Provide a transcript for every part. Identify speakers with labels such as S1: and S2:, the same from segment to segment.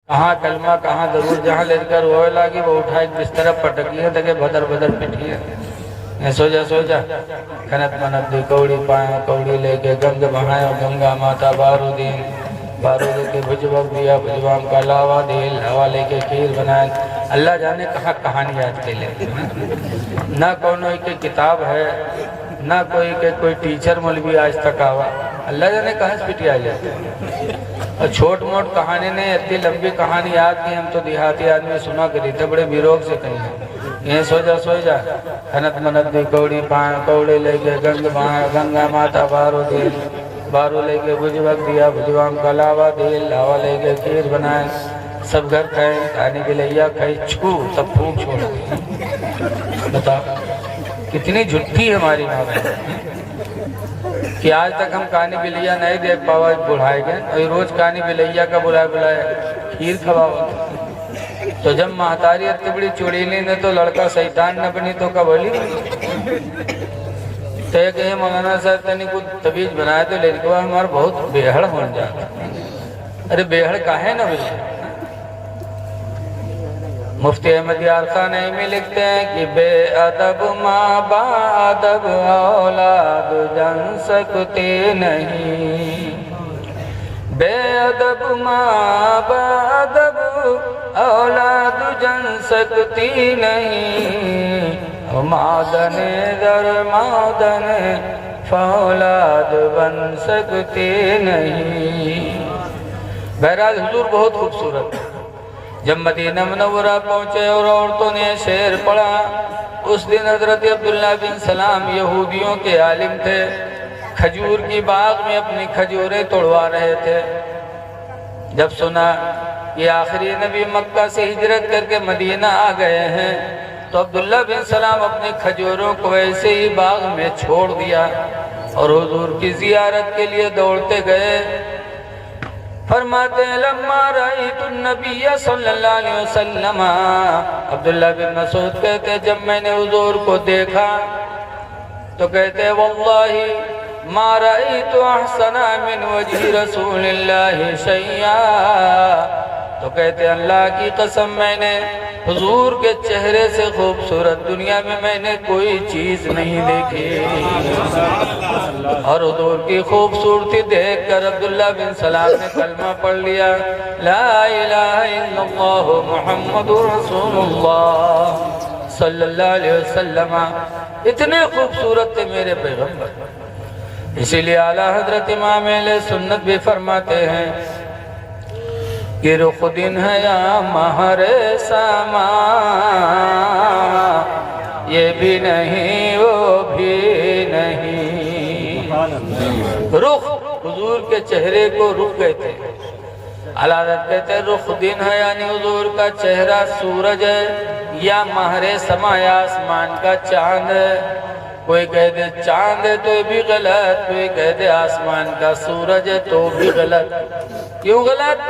S1: کہاں کلمہ کہاں درود جہاں لے کر روئے لگی وہ اٹھا ایک بستر پٹکی ہے تکے بدر بدر پٹھی ہے سو جا کھنت منت دی کوڑی پائیں کوڑی لے کے گنگ بہائیں گنگا ماتا بارو دین بارو دے کے بھجوک دیا بھجوام کا لاوا دیل ہوا لے کے کھیر بنائیں اللہ جانے کہاں کہانی یاد کے لے نہ کونوں کی کتاب ہے نہ کوئی ٹیچر مولوی آج تک آوا اللہ جانے کہاں سے پٹی آئی جاتی اور چھوٹ موٹ کہانی نہیں اتنی لمبی کہانی یاد کی ہم تو دیہاتی آدمی سنا کری تھے بڑے بیروگ سے کہیں یہ سو جا حنت منت دی کوڑی پائیں کوڑے لے کے گنگ بہائیں گنگا ماتا بارو دیل بارو لے کے بھجوک دیا بھجوام کا لاوا دیل لاوا لے کے کھیر بنائیں سب گھر کھائیں کھانے کے لئے کھائی چھو سب پھونک چھوڑ بتا کتنی جھٹی ہماری ماں بہن کہ آج تک ہم کہانی بلیا نہیں دیکھ پاوا بڑھائے گئے اور روز کہانی بلیا کا بلائے کھیر کھواوا تو جب مہتاری اتنی بڑی چوڑیلی نے تو لڑکا شیطان نہ بنی تو کب علی تو ایک یہ مولانا صاحب تنی کو طبیعت بنائے تو لیکن وہ ہمارا بہت بیہڑ ہون جاتا ارے بیہڑ کاہے نہ بھئی مفتی احمد یار خان ایمی لکھتے ہیں کہ بے ادب ماں با ادب اولاد جن سکتے نہیں بے ادب ماں با ادب اولاد جن سکتی نہیں مادن در مادن فولاد بن سکتے نہیں بہرحال حضور بہت خوبصورت جب مدینہ منورہ پہنچے اور عورتوں نے شعر پڑھا اس دن حضرت عبداللہ بن سلام یہودیوں کے عالم تھے کھجور کی باغ میں اپنی کھجوریں توڑوا رہے تھے جب سنا کہ آخری نبی مکہ سے ہجرت کر کے مدینہ آ گئے ہیں تو عبداللہ بن سلام اپنے کھجوروں کو ایسے ہی باغ میں چھوڑ دیا اور حضور کی زیارت کے لیے دوڑتے گئے فرماتے ہیں لما رأیت النبی صلی اللہ علیہ وسلم عبداللہ بن مسعود کہتے جب میں نے حضور کو دیکھا تو کہتے واللہ ما رأیت احسن من وجہ رسول اللہ شیئا تو کہتے اللہ کی قسم میں نے حضور کے چہرے سے خوبصورت دنیا میں نے کوئی چیز نہیں دیکھی اور حضور کی خوبصورتی دیکھ کر عبداللہ بن سلام نے کلمہ پڑھ لیا لا الہ الا اللہ محمد رسول اللہ صلی اللہ علیہ وسلم اتنے خوبصورت تھے میرے پیغمبر اسی لئے اعلیٰ حضرت امام اہل سنت بھی فرماتے ہیں کہ رخ دن ہے یا مہر سما یہ بھی نہیں وہ بھی نہیں رخ حضور کے چہرے کو رخ کہتے ہیں اعلیٰ حضرت کہتے ہیں رخ دن ہے یعنی حضور کا چہرہ سورج ہے یا مہر سما یا آسمان کا چاند ہے کوئی کہہ دے چاند ہے تو بھی غلط کوئی کہہ دے آسمان کا سورج ہے تو بھی غلط کیوں غلط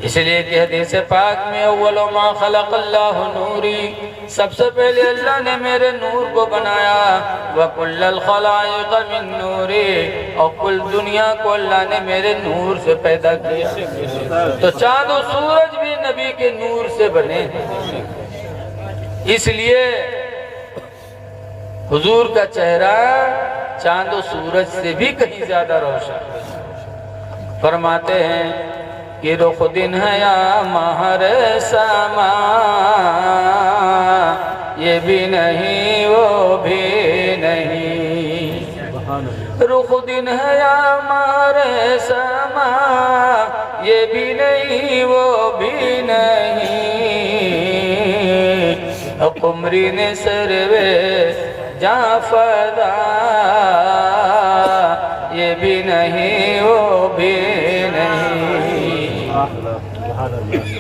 S1: اس لیے کہ حدیث پاک میں اول ما خلق اللہ نوری سب سے پہلے اللہ نے میرے نور کو بنایا وَكُلَّ الْخَلَائِقَ مِن نُورِ اور کل دنیا کو اللہ نے میرے نور سے پیدا کیا تو چاند و سورج بھی نبی کے نور سے بنے اس لیے حضور کا چہرہ چاند و سورج سے بھی کہیں زیادہ روشن فرماتے ہیں کہ رخ دن ہے یا مہر سما یہ بھی نہیں وہ بھی نہیں رخ دن ہے یا مہر سما یہ بھی نہیں وہ بھی نہیں قمری نے سروے جہاں فضا یہ بھی نہیں وہ بھی نہیں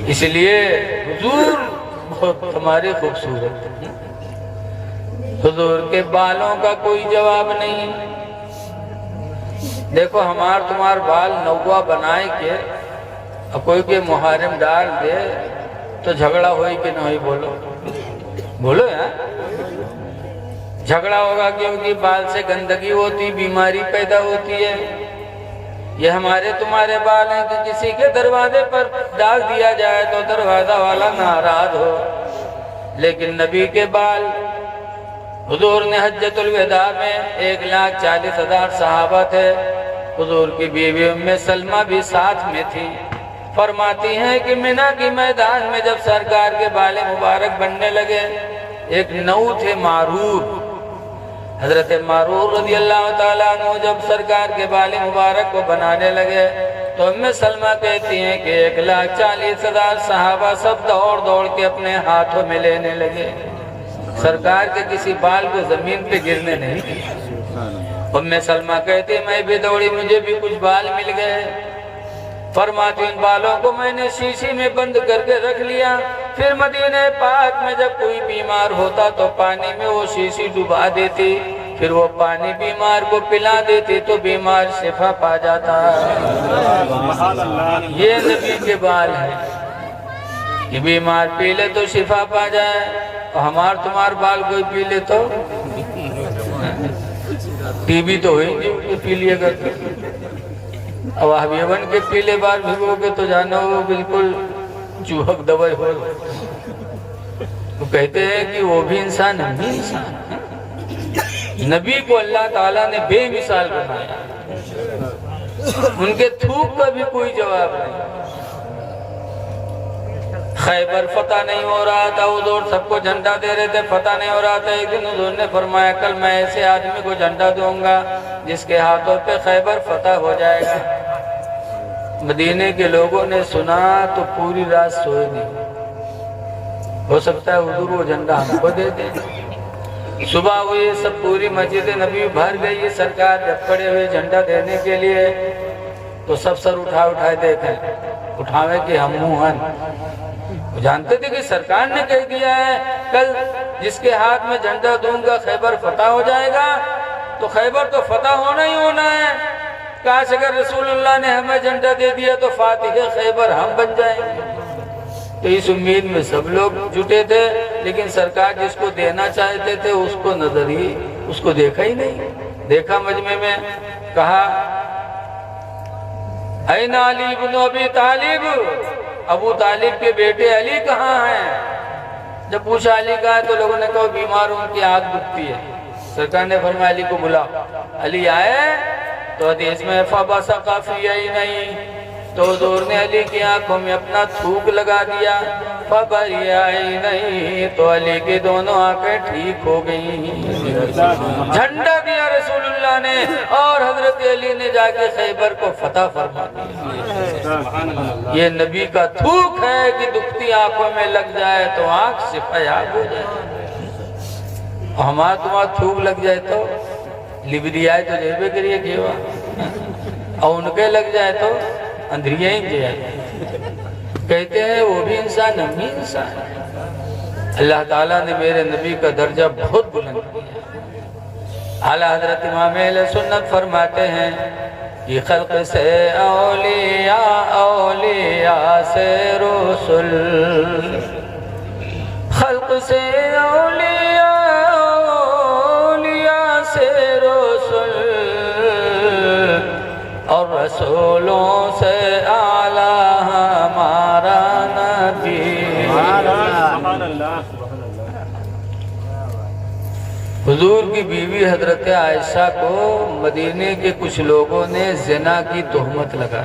S1: اس لیے حضور بہت ہمارے خوبصورت حضور کے بالوں کا کوئی جواب نہیں دیکھو ہمار تمہار بال نوا بنائے کے اور کوئی کے محرم ڈال دے تو جھگڑا ہوئی کہ نہ ہوئی بولو یار جھگڑا ہوگا کیونکہ بال سے گندگی ہوتی بیماری پیدا ہوتی ہے یہ ہمارے تمہارے بال ہیں کہ کسی کے دروازے پر ڈال دیا جائے تو دروازہ والا ناراض ہو، لیکن نبی کے بال، حضور نے حجۃ الوداع میں 1,40,000 صحابہ تھے، حضور کی بیوی ام سلمہ بھی ساتھ میں تھی۔ فرماتی ہیں کہ منی کی میدان میں جب سرکار کے بال مبارک بننے لگے، ایک نو تھے معرور، حضرت معرور رضی اللہ تعالیٰ عنہ جب سرکار کے بال مبارک کو بنانے لگے تو ام سلمہ کہتی ہیں کہ 1,40,000 صحابہ سب دوڑ دوڑ کے اپنے ہاتھوں میں لینے لگے، سرکار کے کسی بال کو زمین پہ گرنے نہیں دیا۔ ام سلمہ کہتی میں بھی دوڑی، مجھے بھی کچھ بال مل گئے۔ فرماتی ان بالوں کو میں نے شیشی میں بند کر کے رکھ لیا، پھر مدینہ پاک میں جب کوئی بیمار ہوتا تو پانی میں وہ شیشی ڈبا دیتی، پھر وہ پانی بیمار کو پلا دیتی تو بیمار شفا پا جاتا۔ یہ نبی کے بال ہیں کہ بیمار پی لے تو شفا پا جائے، اور ہمار تمہار بال کوئی پی لے تو ٹی بی تو ہوئی نہیں، پی لیا کرتے۔ اب حبیبن کے پیلے بال بھگو کے تو جانا وہ بالکل چوہک دوائی ہو۔ وہ کہتے ہیں کہ وہ بھی انسان، ہم بھی انسان۔ نبی کو اللہ تعالیٰ نے بے مثال بنایا، ان کے تھوک کا بھی کوئی جواب نہیں۔ خیبر فتح نہیں ہو رہا تھا، حضور سب کو جھنڈا دے رہے تھے، فتح نہیں ہو رہا تھا۔ ایک دن حضور نے فرمایا کل میں ایسے آدمی کو جھنڈا دوں گا جس کے ہاتھوں پہ خیبر فتح ہو جائے گا۔ مدینے کے لوگوں نے سنا تو پوری رات سوئے نہیں، ہو سکتا ہے حضور وہ جھنڈا ہم کو دے دیں۔ صبح ہوئی، سب پوری مسجد نبی بھر گئی، سرکار جب کھڑے ہوئے جھنڈا دینے کے لیے تو سب سر اٹھائے دیکھیں، اٹھاوے کہ ہم موہن جانتے تھے کہ سرکار نے کہہ دیا ہے کل جس کے ہاتھ میں جھنڈا دوں گا خیبر فتح ہو جائے گا، تو خیبر تو فتح ہونا ہی ہونا ہے۔ کاش اگر رسول اللہ نے ہمیں جھنڈا دے دیا تو فاتح خیبر ہم بن جائیں گے۔ تو اس امید میں سب لوگ جٹے تھے، لیکن سرکار جس کو دینا چاہتے تھے اس کو نظر ہی، اس کو دیکھا ہی نہیں۔ دیکھا مجمع میں، کہا این علی بن ابی طالب، ابو طالب کے بیٹے علی کہاں ہیں؟ جب پوچھا علی کہاں ہے تو لوگوں نے کہا بیمار ان کی آنکھ دکھتی ہے۔ سرکار نے فرمایا علی کو بلاؤ۔ علی آئے تو حدیث میں فَبَصَقَ فِي عَيْنَيْهِ، تو حضور نے علی کی آنکھوں میں اپنا تھوک لگا دیا، فَبَرِئَ عَيْنَيْهِ، تو علی کی دونوں آنکھیں ٹھیک ہو گئیں۔ جھنڈا دیا رسول اللہ نے اور حضرت علی نے جا کے خیبر کو فتح فرما دیا۔ یہ نبی کا تھوک ہے کہ دکھتی آنکھوں میں لگ جائے تو آنکھ شفایاب ہو جائے، اور ہمارا تمہارا تھوک لگ جائے تو لبدی آئے تو جیبے کریے کیوا، اور ان کے لگ جائے تو اندھریاں ہی جائے۔ کہتے ہیں وہ بھی انسان، ہم بھی انسان۔ اللہ تعالیٰ نے میرے نبی کا درجہ بہت بلند کیا۔ اعلیٰ حضرت امام اہل سنت فرماتے ہیں کہ خلق سے اولیاء، اولیاء سے رسول، خلق سے اولیاء، اولیاء سے رسول، اور رسولوں سے اعلیٰ ہمارا نبی۔ حضور کی بیوی حضرت عائشہ کو مدینے کے کچھ لوگوں نے زنا کی تہمت لگا،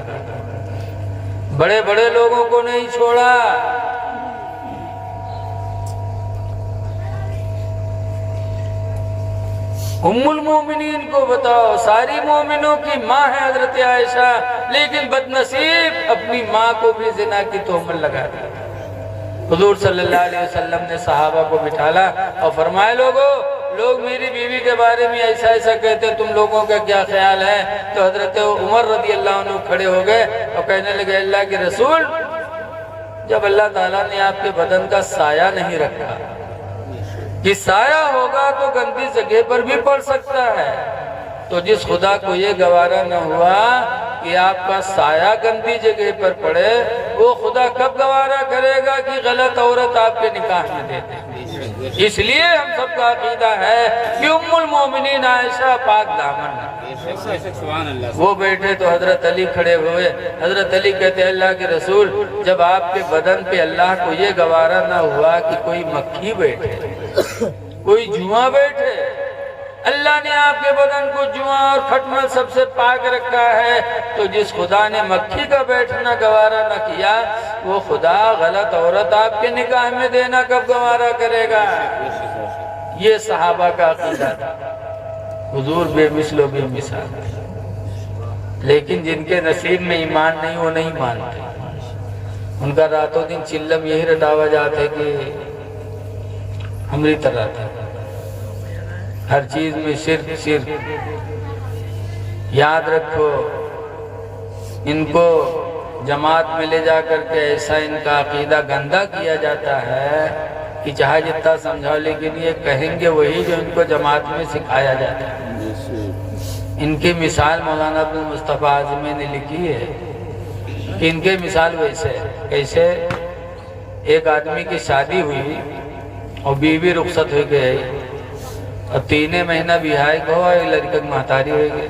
S1: بڑے بڑے لوگوں کو نہیں چھوڑا۔ ام المومنین کو بتاؤ، ساری مومنوں کی ماں ہے حضرت عائشہ، لیکن بدنصیب اپنی ماں کو بھی زنا کی تہمت لگا دی۔ حضور صلی اللہ علیہ وسلم نے صحابہ کو بٹھالا اور فرمایا لوگ میری بیوی کے بارے میں ایسا ایسا کہتے، تم لوگوں کا کیا خیال ہے؟ تو حضرت عمر رضی اللہ عنہ کھڑے ہو گئے اور کہنے لگے اللہ کے رسول، جب اللہ تعالیٰ نے آپ کے بدن کا سایہ نہیں رکھا، کہ سایہ ہوگا تو گندی جگہ پر بھی پڑ سکتا ہے، تو جس خدا کو یہ گوارا نہ ہوا کہ آپ کا سایہ گندی جگہ پر پڑے، وہ خدا کب گوارا کرے گا کہ غلط عورت آپ کے نکاح میں دے دے۔ اس لیے ہم سب کا عقیدہ ہے کہ ام المومنین عائشہ پاک دامن ہے۔ وہ بیٹھے تو حضرت علی کھڑے ہوئے. حضرت علی کہتے ہیں اللہ کے رسول جب آپ کے بدن پہ اللہ کو یہ گوارا نہ ہوا کہ کوئی مکھی بیٹھے کوئی جواں بیٹھے, اللہ نے آپ کے بدن کو جواں اور کھٹمل سب سے پاک رکھا ہے, تو جس خدا نے مکھی کا بیٹھنا گوارا نہ کیا وہ خدا غلط عورت آپ کے نکاح میں دینا کب گوارا کرے گا. یہ صحابہ کا عقیدہ تھا. حضور بے مثل و بے مثال, لیکن جن کے نصیب میں ایمان نہیں وہ نہیں مانتے. ان کا راتوں دن چلم یہی رٹاوا جاتے کہ ہمری طرح تھے, ہر چیز میں شرک شرک. یاد رکھو ان کو جماعت میں لے جا کر کے ایسا ان کا عقیدہ گندا کیا جاتا ہے کہ چاہے جتنا سمجھاؤ لیکن یہ کہیں گے وہی جو ان کو جماعت میں سکھایا جاتا ہے. ان کی مثال مولانا عبد المصطفیٰ اعظمی نے لکھی ہے کہ ان کے مثال ویسے کیسے ایک آدمی کی شادی ہوئی اور بیوی رخصت ہو گئی اور 3 مہینہ بیاہی کو ایک لڑکا مہتاری ہو گئی,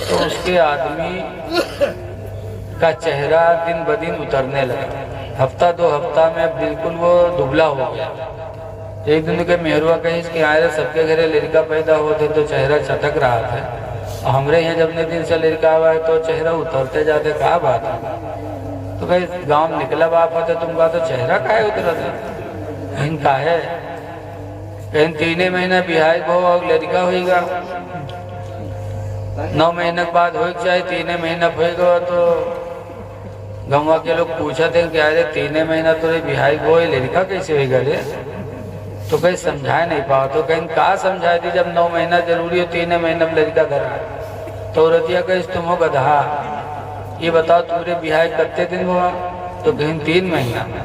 S1: تو اس کے آدمی کا چہرہ دن بدن اترنے لگا. ہفتہ 2 ہفتہ میں بالکل وہ دبلا ہو گیا. ایک دن کے مہروا کہیں اس کے آئے سب کے گھرے لڑکا پیدا ہوتے تو چہرہ چٹک رہا تھا, اور ہمارے یہاں جب نے دن سے لڑکا ہوا ہے تو چہرہ اترتے جاتے. کہا بات ہے؟ تو کہیں گاؤں نکلا باپ ہوتے تم کا تو چہرہ کہے اترا تھا. کہیں کا ہے کہیں 3 مہینہ بیاہی کو اور لڑکا ہوئے گا, 9 مہینہ بعد ہوئے چاہے 3 مہینہ ہوئے گا. تو گاؤں کے لوگ پوچھا تھے کہ آئے 3 مہینہ تو بیاہی کو لڑکا کیسے ہوئے گا رے؟ تو کہیں سمجھائے نہیں پاؤ. تو کہیں کہا سمجھائے تھی جب 9 مہینہ ضروری ہو 3 مہینہ میں لڑکا دھرا. تو عورتیا کہیں تم ہو گدھا, یہ بتاؤ تمہارے بیاہی کتے دن ہوا؟ تو کہیں 3 مہینہ.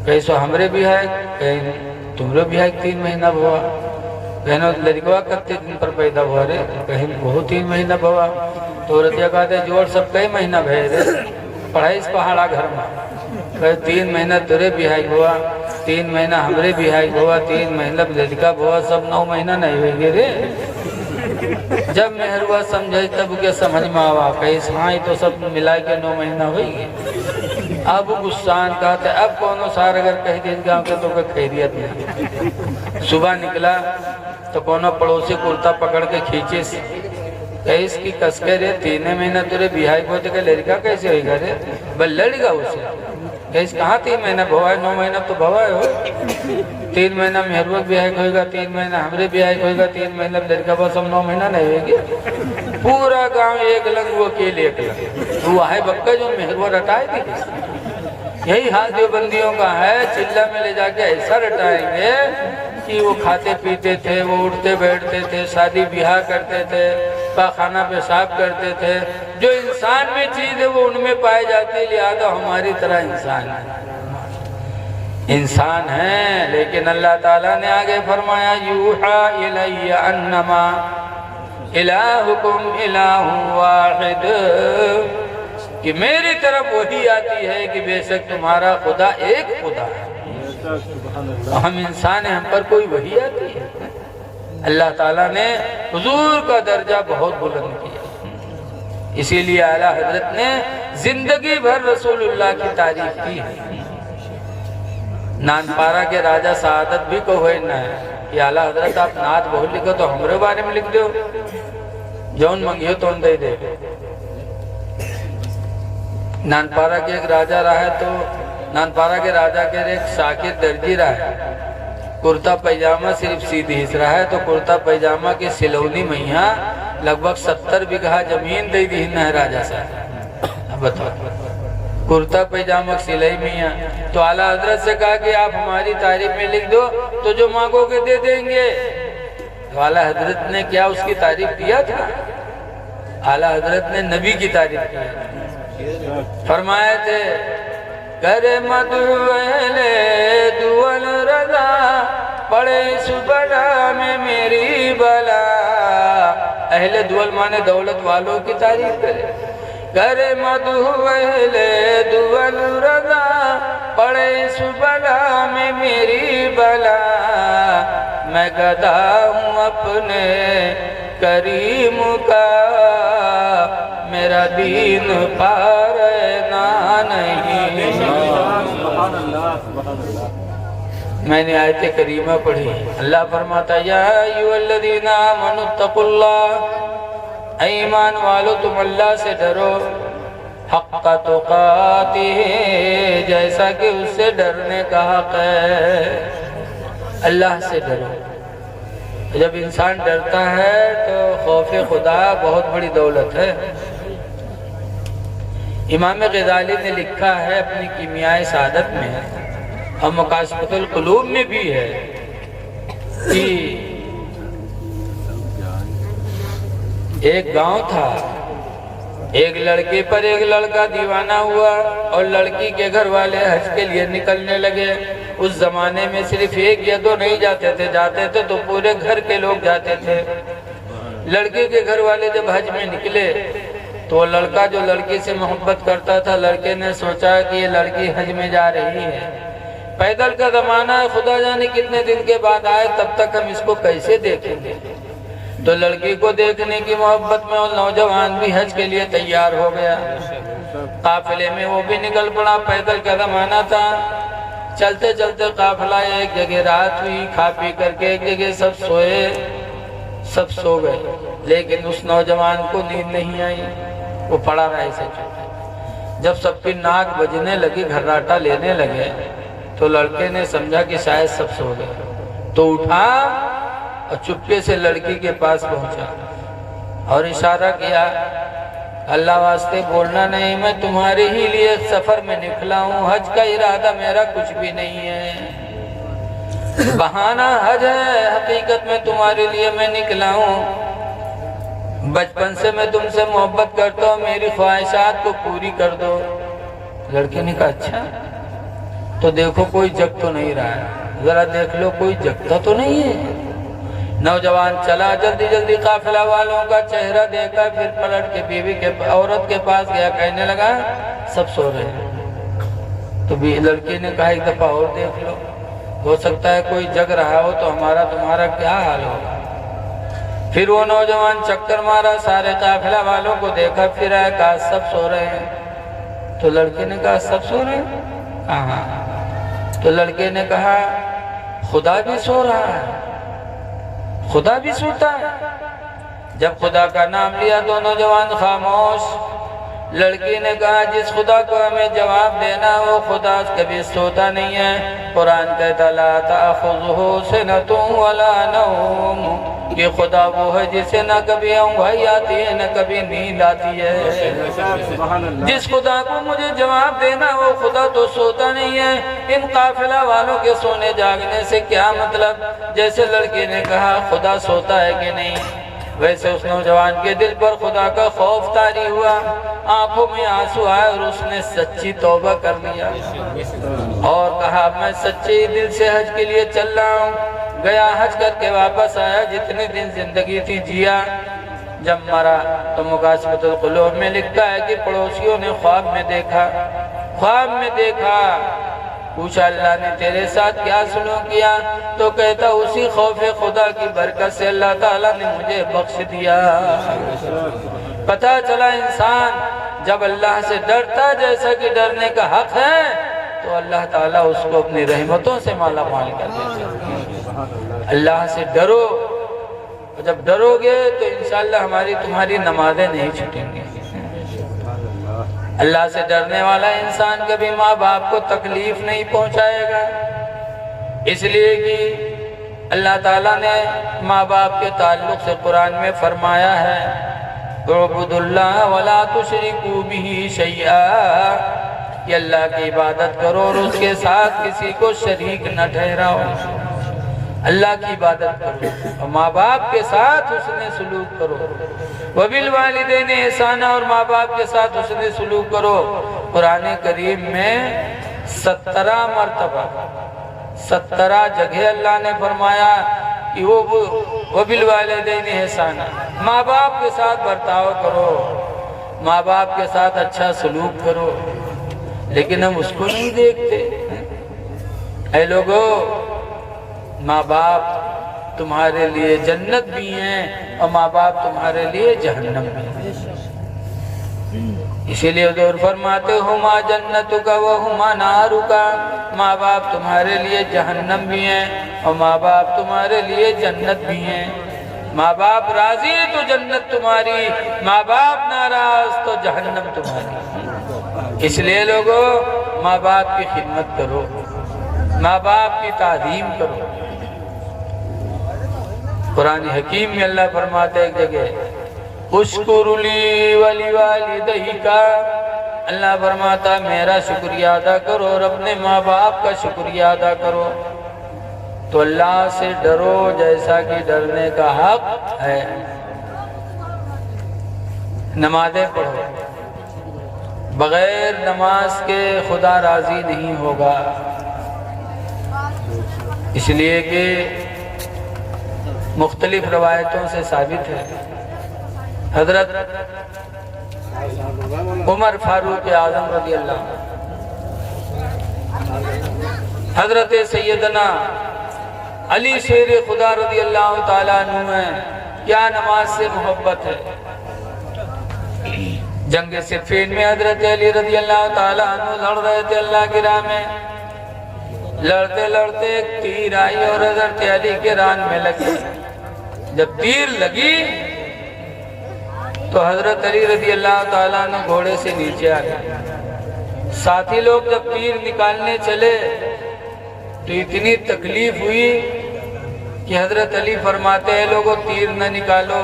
S1: کہیں سو ہمارے بیاہی, کہیں تمہارے بیاہی 3 مہینہ ہوا. کہنا لڑکوا کتے دن پر پیدا ہوا رے؟ کہیں وہ 3 مہینہ ہوا. تو عورتیا کہتے جوڑ سب کئی مہینہ بھیج رے پڑھائی اس پہاڑا گھر میں. کہیں 3 مہینہ تیرے بیاہی ہوا, 3 مہینہ ہمارے بیاہی ہوا, 3 مہینہ لڑکا ہوا, سب 9 مہینہ نہیں ہوئے گے رے. جب مہر ہوا سمجھے تب کیا سمجھ میں آوا, کہیں ہاں تو سب ملا کے 9 مہینہ ہوئے گے. اب غصان کہتے اب کونو سار اگر کہہ دیں گاؤں کے تو کوئی خیریت نہیں. صبح نکلا تو کونو پڑوسی کرتا پکڑ کے کھینچے سے, کہیں اس کی کس کے رے 3 مہینہ تیرے بیاہی کو کہ لڑکا کیسے ہوئے گا رے؟ بل لڑ گا اسے. کہیں کہاں 3 مہینہ بھوا ہے, 9 مہینہ تو بھوا ہے ہو. 3 مہینہ محروت بیاہی ہوئے گا, 3 مہینہ ہمارے بیاہی ہوئے گا, 3 مہینہ لڑکا بس ہم 9 مہینہ نہیں ہوئے گی. پورا گاؤں ایک لنگ وہ اکیلے ایک لنگ. وہ ہے بکا جو محروت رٹائے تھی. یہی حال دیوبندیوں کا ہے, چلہ میں لے جا کے ایسا رٹائیں گے کہ وہ کھاتے پیتے تھے, وہ اٹھتے بیٹھتے تھے, شادی بیاہ کرتے تھے, پاخانہ پیشاب کرتے تھے. جو انسان میں چیز ہے وہ ان میں پائی جاتی ہے, لہذا ہماری طرح انسان ہے. انسان ہیں لیکن اللہ تعالیٰ نے آگے فرمایا یوحا الی انما الہکم الہ واحد, کہ میری طرف وحی آتی ہے کہ بے شک تمہارا خدا ایک خدا ہے. ہم انسان ہیں, ہم پر کوئی وحی آتی ہے؟ اللہ تعالیٰ نے حضور کا درجہ بہت بلند کیا. اسی لیے اعلیٰ حضرت نے زندگی بھر رسول اللہ کی تعریف کی ہے. نانپارہ کے راجہ سعادت بھی کو ہوئے نہ ہے کہ اعلیٰ حضرت آپ نعت بہت لکھو تو ہمارے بارے میں لکھ دو, جون منگیو تو دے دے. نانپارہ کے ایک راجہ رہا ہے, تو نانپارہ کے راجہ کے ایک شاکر درجی رہا ہے, کرتا پیجامہ صرف سیدھی ہس رہا ہے. تو کرتا پیجامہ کی سلونی میاں لگ بھگ 70 بیگھہ زمین دے دی ہے راجہ صاحب. بتاؤ کرتا پیجامہ سلائی میاں. تو اعلیٰ حضرت سے کہا کہ آپ ہماری تعریف میں لکھ دو تو جو مانگو گے دے دیں گے. تو اعلیٰ حضرت نے کیا اس کی تعریف کیا تھا؟ اعلیٰ حضرت نے نبی کی تعریف کیا تھا. فرمائے تھے کرے مدعو اہل دول رضا, پڑے اس بلا میں میری بلا. اہل دول مانے دولت والوں کی تعریف کرے. کرے مدعو اہل دول رضا, پڑے اس بلا میں میری بلا. میں گدا ہوں اپنے کریم کا، میرا دین پارنا نہیں۔ میں نے آیت کریمہ پڑھی، اللہ فرماتا یا ایھا الذین آمنوا اتقوا اللہ، اے ایمان والو تم اللہ سے ڈرو، حق تقاتہ، جیسا کہ اس سے ڈرنے کا حق ہے۔ اللہ سے ڈرو۔ جب انسان ڈرتا ہے تو خوف خدا بہت بڑی دولت ہے۔ امام غزالی نے لکھا ہے اپنی کیمیائے سعادت میں اور مکاشفۃ القلوب میں بھی ہے کہ ایک گاؤں تھا، ایک لڑکے پر ایک لڑکا دیوانہ ہوا اور لڑکی کے گھر والے حج کے لیے نکلنے لگے۔ اس زمانے میں صرف ایک یا دو نہیں جاتے تھے تو پورے گھر کے لوگ جاتے تھے۔ لڑکے کے گھر والے جب حج میں نکلے تو وہ لڑکا جو لڑکی سے محبت کرتا تھا، لڑکے نے سوچا کہ یہ لڑکی حج میں جا رہی ہے، پیدل کا زمانہ ہے، خدا جانے کتنے دن کے بعد آئے، تب تک ہم اس کو کیسے دیکھیں گے؟ تو لڑکی کو دیکھنے کی محبت میں وہ نوجوان بھی حج کے لیے تیار ہو گیا۔ قافلے میں وہ بھی نکل پڑا، پیدل کا زمانہ تھا۔ چلتے چلتے قافلہ ایک جگہ رات ہوئی، کھا پی کر کے ایک جگہ سب سوئے، سب سو گئے، لیکن اس نوجوان کو نیند نہیں آئی، وہ پڑا رہا ایسے چلتے۔ جب سب کی ناک بجنے لگی، گھراٹا لینے لگے، تو لڑکے نے سمجھا کہ شاید سب سو گئے، تو اٹھا اور چپکے سے لڑکی کے پاس پہنچا اور اشارہ کیا، اللہ واسطے بولنا نہیں، میں تمہارے ہی لیے سفر میں نکلا ہوں، حج کا ارادہ میرا کچھ بھی نہیں ہے، بہانہ حج ہے، حقیقت میں تمہارے لیے میں نکلا ہوں، بچپن سے میں تم سے محبت کرتا ہوں، میری خواہشات کو پوری کر دو۔ لڑکے نے کہا اچھا تو دیکھو کوئی جگ تو نہیں رہا ہے، ذرا دیکھ لو کوئی جگتا تو نہیں ہے۔ نوجوان چلا، جلدی جلدی قافلہ والوں کا چہرہ دیکھا، پھر پلٹ کے بیوی کے عورت کے پاس گیا، کہنے لگا سب سو رہے ہیں۔ تو لڑکی نے کہا ایک دفعہ اور دیکھ لو، ہو سکتا ہے کوئی جگ رہا ہو تو ہمارا تمہارا کیا حال ہوگا۔ پھر وہ نوجوان چکر مارا، سارے قافلہ والوں کو دیکھا، پھر آیا، کہا سب سو رہے ہیں۔ تو لڑکے نے کہا سب سو رہے ہیں؟ ہاں۔ تو لڑکے نے کہا خدا بھی سو رہا ہے، خدا بھی سوتا ہے۔ جب خدا کا نام لیا تو نوجوان خاموش۔ لڑکی نے کہا جس خدا کو ہمیں جواب دینا وہ خدا کبھی سوتا نہیں ہے۔ قرآن کہتا لا تأخذہ سنۃ ولا نوم، یہ خدا وہ ہے جسے نہ کبھی اونگھائی آتی ہے نہ کبھی نیند آتی ہے۔ جس خدا کو مجھے جواب دینا وہ خدا تو سوتا نہیں ہے، ان قافلہ والوں کے سونے جاگنے سے کیا مطلب؟ جیسے لڑکی نے کہا خدا سوتا ہے کہ نہیں، ویسے اس نوجوان کے دل پر خدا کا خوف طاری ہوا، آنکھوں میں آنسو آئے اور اس نے سچی توبہ کر لیا اور کہا میں سچے دل سے حج کے لیے چل رہا ہوں۔ گیا، حج کر کے واپس آیا، جتنے دن زندگی تھی جیا، جب مرا تو مکاشفۃ القلوب میں لکھتا ہے کہ پڑوسیوں نے خواب میں دیکھا، پوچھا اللہ نے تیرے ساتھ کیا سلوک کیا؟ تو کہتا اسی خوف خدا کی برکت سے اللہ تعالیٰ نے مجھے بخش دیا۔ پتہ چلا انسان جب اللہ سے ڈرتا جیسا کہ ڈرنے کا حق ہے تو اللہ تعالیٰ اس کو اپنی رحمتوں سے مالا مال کر دیتا ہے۔ اللہ سے ڈرو، جب ڈرو گے تو انشاءاللہ ہماری تمہاری نمازیں نہیں چھٹیں گی۔ اللہ سے ڈرنے والا انسان کبھی ماں باپ کو تکلیف نہیں پہنچائے گا، اس لیے کہ اللہ تعالیٰ نے ماں باپ کے تعلق سے قرآن میں فرمایا ہے اعبدوا اللہ ولا تشرکوا بہ شیئا، کہ اللہ کی عبادت کرو اور اس کے ساتھ کسی کو شریک نہ ٹھہراؤ۔ اللہ کی عبادت کرو اور ماں باپ کے ساتھ حسن سلوک کرو، وبالوالدین احسانا، اور ماں باپ کے ساتھ حسن سلوک کرو۔ قرآن کریم میں 17 مرتبہ 17 جگہ اللہ نے فرمایا کہ وبالوالدین احسانا، ماں باپ کے ساتھ برتاؤ کرو، ماں باپ کے ساتھ اچھا سلوک کرو، لیکن ہم اس کو نہیں دیکھتے۔ اے لوگو، ماں باپ تمہارے لیے جنت بھی ہیں اور ماں باپ تمہارے لیے جہنم بھی ہیں۔ اسی لیے حضور فرماتے ہما جنتک و ہما نارک، ماں باپ تمہارے لیے جہنم بھی ہیں اور ماں باپ تمہارے لیے جنت بھی ہیں۔ ماں باپ راضی ہے تو جنت تمہاری، ماں باپ ناراض تو جہنم تمہاری۔ اس لیے لوگوں ماں باپ کی خدمت کرو، ماں باپ کی تعظیم کرو۔ قرآن حکیم میں اللہ فرماتا ہے ایک جگہ اشکر لی ولی والدیک، اللہ فرماتا میرا شکریہ ادا کرو اور اپنے ماں باپ کا شکریہ ادا کرو۔ تو اللہ سے ڈرو جیسا کہ ڈرنے کا حق ہے۔ نمازیں پڑھو، بغیر نماز کے خدا راضی نہیں ہوگا، اس لیے کہ مختلف روایتوں سے ثابت ہے۔ حضرت عمر فاروق اعظم رضی اللہ عنہ، حضرت سیدنا علی شیر خدا رضی اللہ تعالیٰ عنہ ہیں، کیا نماز سے محبت ہے۔ جنگ صفین میں حضرت علی رضی اللہ تعالیٰ عنہ لڑ رہے تھے اللہ کی راہ میں، لڑتے لڑتے ایک تیر آئی اور حضرت علی کے ران میں لگی۔ جب تیر لگی تو حضرت علی رضی اللہ تعالیٰ عنہ گھوڑے سے نیچے آ گئے۔ ساتھی لوگ جب تیر نکالنے چلے تو اتنی تکلیف ہوئی کہ حضرت علی فرماتے ہیں لوگوں تیر نہ نکالو،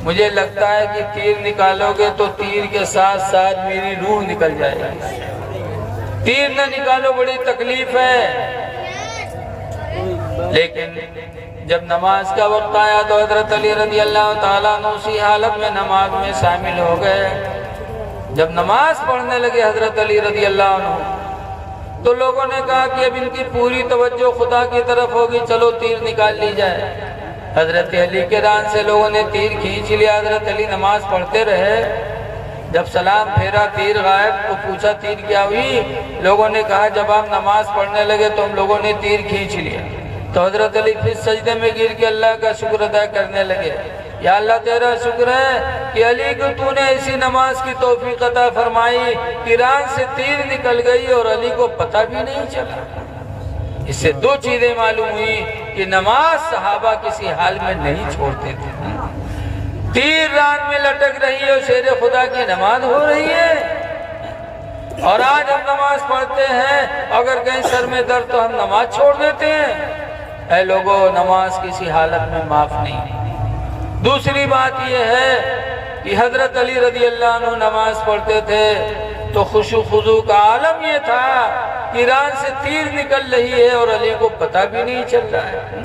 S1: مجھے لگتا ہے کہ تیر نکالو گے تو تیر کے ساتھ ساتھ میری روح نکل جائے گی، تیر نہ نکالو بڑی تکلیف ہے۔ لیکن جب نماز کا وقت آیا تو حضرت علی رضی اللہ تعالیٰ عنہ اسی حالت میں نماز میں شامل ہو گئے۔ جب نماز پڑھنے لگے حضرت علی رضی اللہ عنہ تو لوگوں نے کہا کہ اب ان کی پوری توجہ خدا کی طرف ہوگی، چلو تیر نکال لی جائے۔ حضرت علی کے ران سے لوگوں نے تیر کھینچ لیا، حضرت علی نماز پڑھتے رہے۔ جب سلام پھیرا تیر غائب تو پوچھا تیر کیا ہوئی؟ لوگوں نے کہا جب آپ نماز پڑھنے لگے تو ہم لوگوں نے تیر کھینچ لیا۔ تو حضرت علی پھر سجدے میں گر کے اللہ کا شکر ادا کرنے لگے، یا اللہ تیرا شکر ہے کہ علی کو تو نے ایسی نماز کی توفیق عطا فرمائی کہ ران سے تیر نکل گئی اور علی کو پتہ بھی نہیں چلا۔ اس سے دو چیزیں معلوم ہوئی کہ نماز صحابہ کسی حال میں نہیں چھوڑتے تھے۔ تیر ران میں لٹک رہی ہے اور شیر خدا کی نماز ہو رہی ہے، اور آج ہم نماز پڑھتے ہیں اگر کہیں سر میں درد تو ہم نماز چھوڑ دیتے ہیں۔ اے لوگوں نماز کسی حالت میں معاف نہیں۔ دوسری بات یہ ہے کہ حضرت علی رضی اللہ عنہ نماز پڑھتے تھے تو خشوع خضوع کا عالم یہ تھا کہ ران سے تیر نکل رہی ہے اور علی کو پتہ بھی نہیں چل رہا ہے۔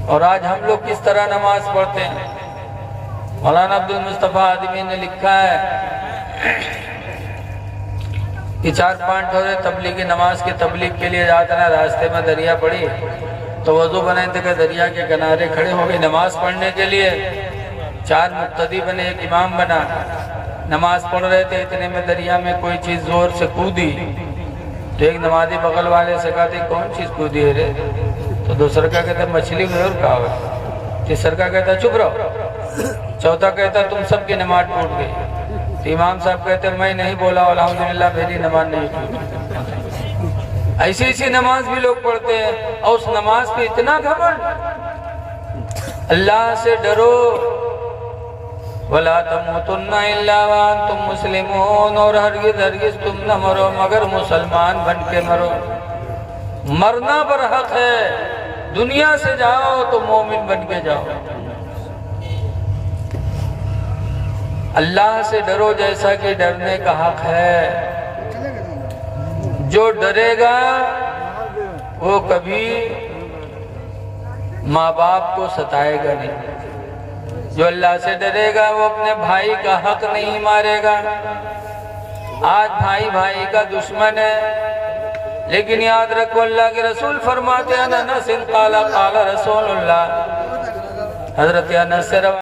S1: اور آج ہم لوگ کس طرح نماز پڑھتے ہیں؟ مولانا عبد المصطفیٰ آدمی نے لکھا ہے کہ 4-5 ٹھورے تبلیغی نماز کی تبلیغ کے لیے جاتا نا، راستے میں دریا پڑی تو وضو بنائے تھے کہ دریا کے کنارے کھڑے ہو گئے نماز پڑھنے کے لیے۔ 4 مقتدی بنے، ایک امام بنا، نماز پڑھ رہے تھے، اتنے میں دریا میں کوئی چیز زور سے کودی تو ایک نمازی بغل والے سے کہا تھی کون چیز کودی ہے رے؟ تو دوسرا کا کہتا مچھلی ہوئی اور کہا ہوئی، تیسرا کا کہتا چپ رہو، چوتھا کہتا تم سب کی نماز ٹوٹ گئی۔ تو امام صاحب کہتے میں نہیں بولا الحمدللہ میری نماز نہیں ٹوٹی۔ ایسی ایسی نماز بھی لوگ پڑھتے ہیں اور اس نماز پہ اتنا گھمنڈ۔ اللہ سے ڈرو، وَلَا تَمُوتُنَّ إِلَّا وَأَنْتُمْ مُسْلِمُونَ، اور ہرگز ہرگز تم نہ مرو مگر مسلمان بن کے مرو۔ مرنا برحق ہے، دنیا سے جاؤ تو مومن بن کے جاؤ۔ اللہ سے ڈرو جیسا کہ ڈرنے کا حق ہے۔ جو ڈرے گا وہ کبھی ماں باپ کو ستائے گا نہیں، جو اللہ سے ڈرے گا وہ اپنے بھائی کا حق نہیں مارے گا۔ آج بھائی بھائی کا دشمن ہے، لیکن یاد رکھو اللہ کے رسول فرماتے ہیں انس قال قال رسول اللہ، حضرت انس سے